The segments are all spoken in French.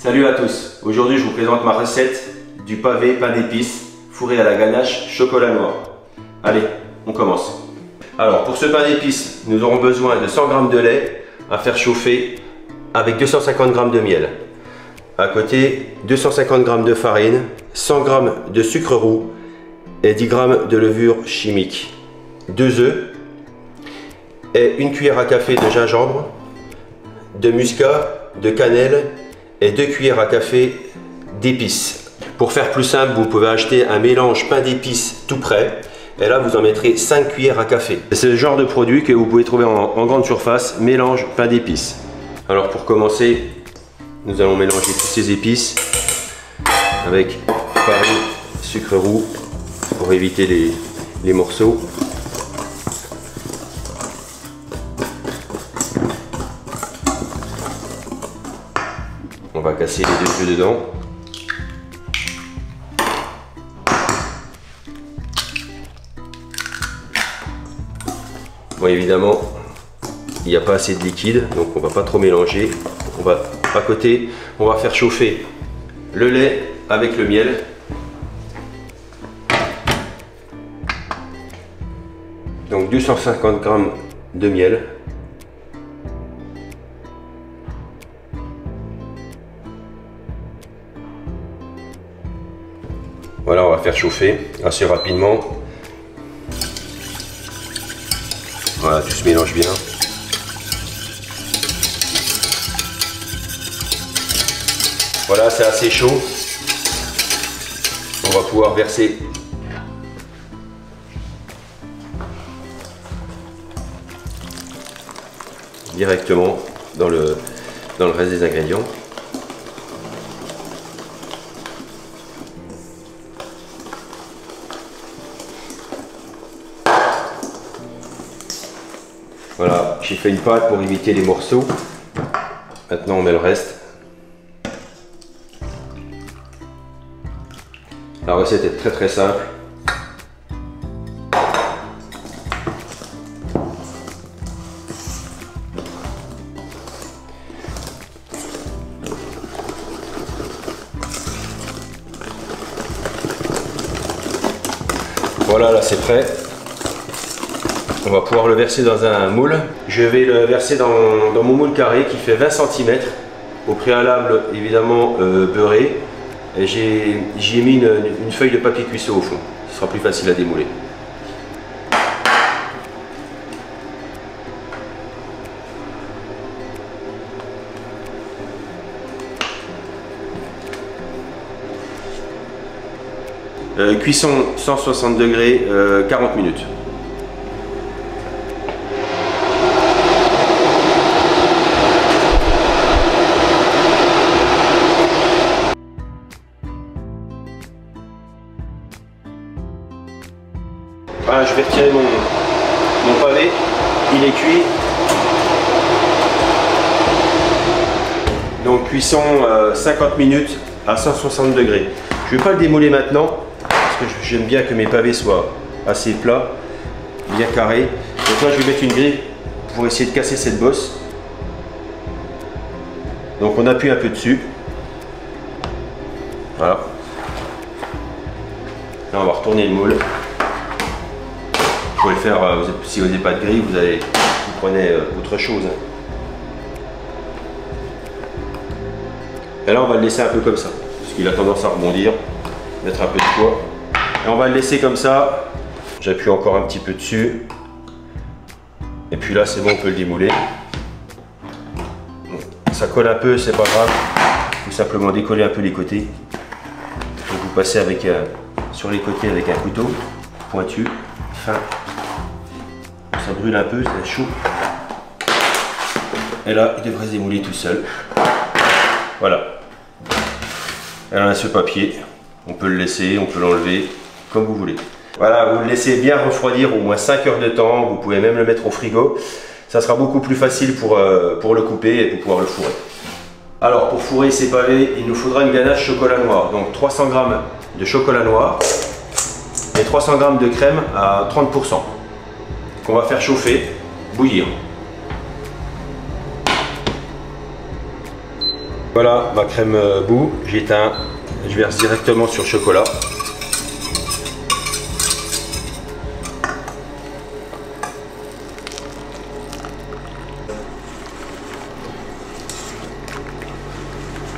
Salut à tous, aujourd'hui je vous présente ma recette du pavé pain d'épices fourré à la ganache chocolat noir. Allez, on commence. Alors pour ce pain d'épices, nous aurons besoin de 100 g de lait à faire chauffer avec 250 g de miel. À côté, 250 g de farine, 100 g de sucre roux et 10 g de levure chimique, 2 œufs et une cuillère à café de gingembre, de muscat, de cannelle et 2 cuillères à café d'épices. Pour faire plus simple, vous pouvez acheter un mélange pain d'épices tout prêt et là vous en mettrez 5 cuillères à café. C'est le genre de produit que vous pouvez trouver en grande surface, mélange pain d'épices. Alors pour commencer, nous allons mélanger toutes ces épices avec farine, sucre roux pour éviter les morceaux. On va casser les deux œufs dedans. Bon, évidemment, il n'y a pas assez de liquide, donc on va pas trop mélanger. On va à côté, on va faire chauffer le lait avec le miel. Donc 250 g de miel. Voilà, on va faire chauffer assez rapidement. Voilà, tout se mélange bien. Voilà, c'est assez chaud. On va pouvoir verser directement dans le reste des ingrédients. Voilà, j'ai fait une pâte pour éviter les morceaux. Maintenant on met le reste. La recette est très simple. Voilà, là c'est prêt. On va pouvoir le verser dans un moule. Je vais le verser dans mon moule carré qui fait 20 cm. Au préalable, évidemment, beurré. Et j'y ai mis une feuille de papier cuisseau au fond. Ce sera plus facile à démouler. Cuisson 160 degrés, 40 minutes. Voilà, je vais retirer mon pavé, il est cuit. Donc cuisson 50 minutes à 160 degrés. Je ne vais pas le démouler maintenant, parce que j'aime bien que mes pavés soient assez plats, bien carrés. Donc là je vais mettre une grille pour essayer de casser cette bosse. Donc on appuie un peu dessus. Voilà. Là on va retourner le moule. Vous pouvez le faire, si vous n'avez pas de grille, vous prenez autre chose. Et là, on va le laisser un peu comme ça, parce qu'il a tendance à rebondir, mettre un peu de poids. Et on va le laisser comme ça. J'appuie encore un petit peu dessus. Et puis là, c'est bon, on peut le démouler. Bon, ça colle un peu, c'est pas grave. Il faut simplement décoller un peu les côtés. Donc vous passez sur les côtés avec un couteau pointu, fin. Ça brûle un peu, c'est chaud. Et là, il devrait se démouler tout seul. Voilà. Et là, on a ce papier. On peut le laisser, on peut l'enlever, comme vous voulez. Voilà, vous le laissez bien refroidir au moins 5 heures de temps. Vous pouvez même le mettre au frigo. Ça sera beaucoup plus facile pour le couper et pour pouvoir le fourrer. Alors, pour fourrer ces pavés, il nous faudra une ganache chocolat noir. Donc 300 g de chocolat noir et 300 g de crème à 30%. Qu'on va faire chauffer, bouillir. Voilà ma crème boue, j'éteins, je verse directement sur le chocolat.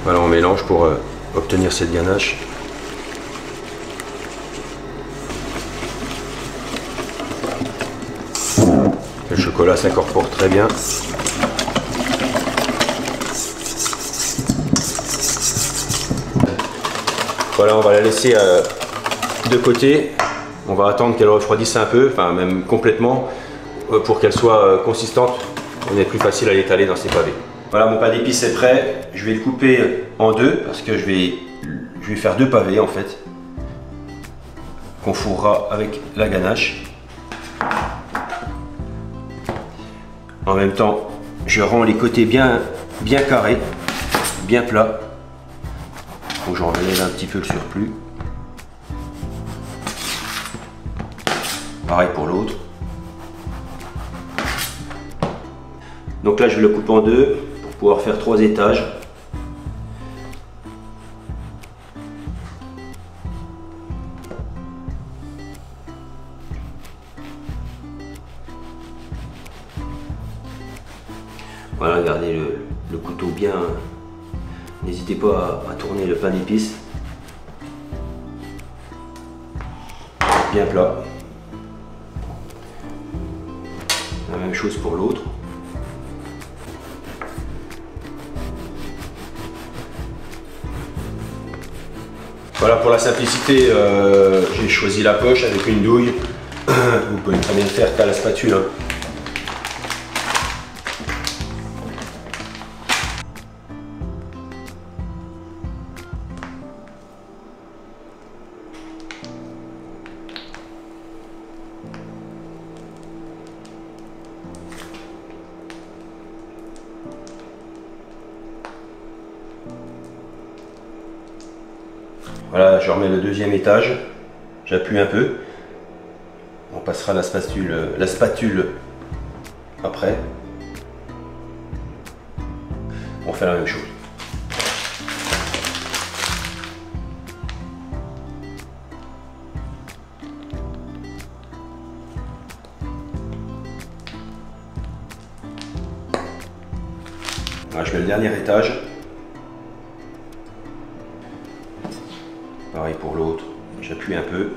Voilà, on mélange pour obtenir cette ganache. Le chocolat s'incorpore très bien. Voilà, on va la laisser de côté. On va attendre qu'elle refroidisse un peu, enfin même complètement, pour qu'elle soit consistante. On est plus facile à l'étaler dans ces pavés. Voilà, mon pain d'épices est prêt. Je vais le couper en deux parce que je vais faire deux pavés en fait, qu'on fourrera avec la ganache. En même temps, je rends les côtés bien carrés, bien plats. Donc j'en relève un petit peu le surplus. Pareil pour l'autre. Donc là, je vais le couper en deux pour pouvoir faire 3 étages. Voilà, gardez le couteau bien. N'hésitez pas à tourner le pain d'épices. Bien plat. La même chose pour l'autre. Voilà, pour la simplicité, j'ai choisi la poche avec une douille. Vous pouvez très bien le faire qu'à la spatule. Hein. Voilà, je remets le deuxième étage, j'appuie un peu, on passera la spatule après, on fait la même chose. Voilà, je mets le dernier étage. Pareil pour l'autre, j'appuie un peu.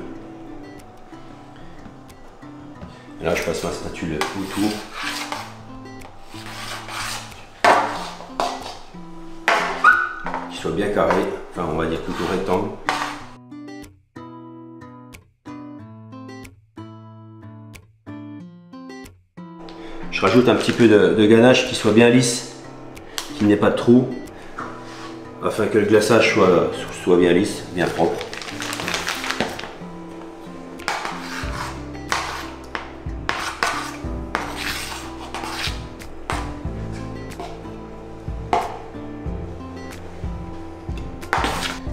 Et là, je passe ma spatule autour. Qu'il soit bien carré, enfin on va dire plutôt rectangle. Je rajoute un petit peu de ganache qui soit bien lisse, qu'il n'y ait pas de trou, afin que le glaçage soit bien lisse, bien propre.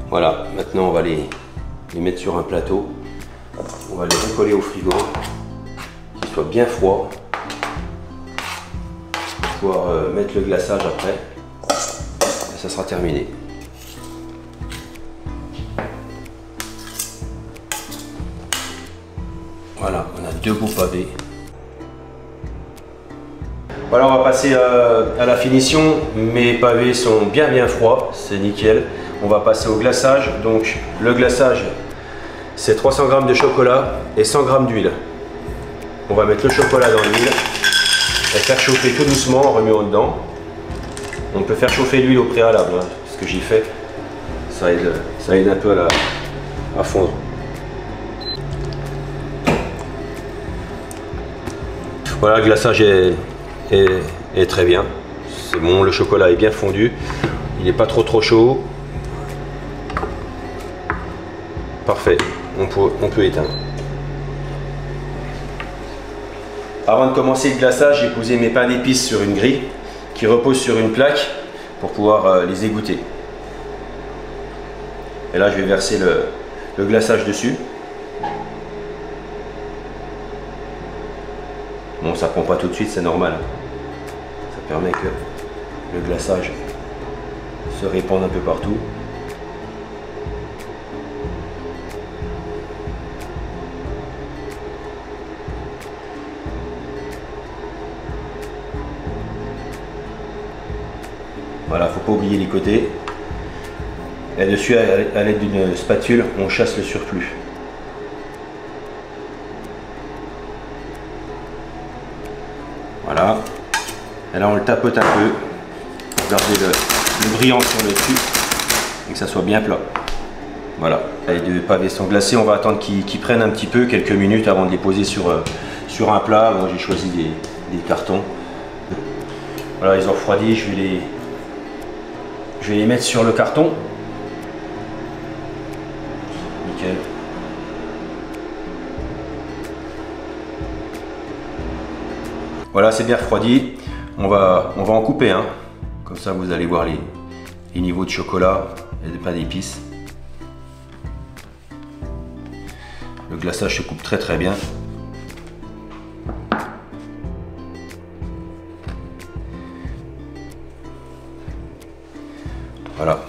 Voilà, maintenant on va les mettre sur un plateau. On va les recoller au frigo, qu'ils soient bien froids, pour pouvoir mettre le glaçage après. Et ça sera terminé. Voilà, on a 2 beaux pavés. Voilà, on va passer à la finition. Mes pavés sont bien froids, c'est nickel. On va passer au glaçage. Donc le glaçage, c'est 300 g de chocolat et 100 g d'huile. On va mettre le chocolat dans l'huile et faire chauffer tout doucement en remuant dedans. On peut faire chauffer l'huile au préalable, hein, ce que j'y fais. Ça aide un peu à fondre. Voilà, le glaçage est très bien. C'est bon, le chocolat est bien fondu. Il n'est pas trop chaud. Parfait, on peut éteindre. Avant de commencer le glaçage, j'ai posé mes pains d'épices sur une grille qui repose sur une plaque pour pouvoir les égoutter. Et là, je vais verser le glaçage dessus. Bon, ça prend pas tout de suite, c'est normal. Ça permet que le glaçage se répandre un peu partout. Voilà, faut pas oublier les côtés. Et dessus, à l'aide d'une spatule, on chasse le surplus. Voilà. Et là, on le tapote un peu pour garder le brillant sur le dessus et que ça soit bien plat. Voilà. Les deux pavés sont glacés. On va attendre qu'ils prennent un petit peu, quelques minutes avant de les poser sur un plat. Moi, j'ai choisi des cartons. Voilà, ils ont refroidi. Je vais les mettre sur le carton. Nickel. Voilà, c'est bien refroidi. On va en couper un. Comme ça, vous allez voir les niveaux de chocolat et de pain d'épices. Le glaçage se coupe très très bien. Voilà.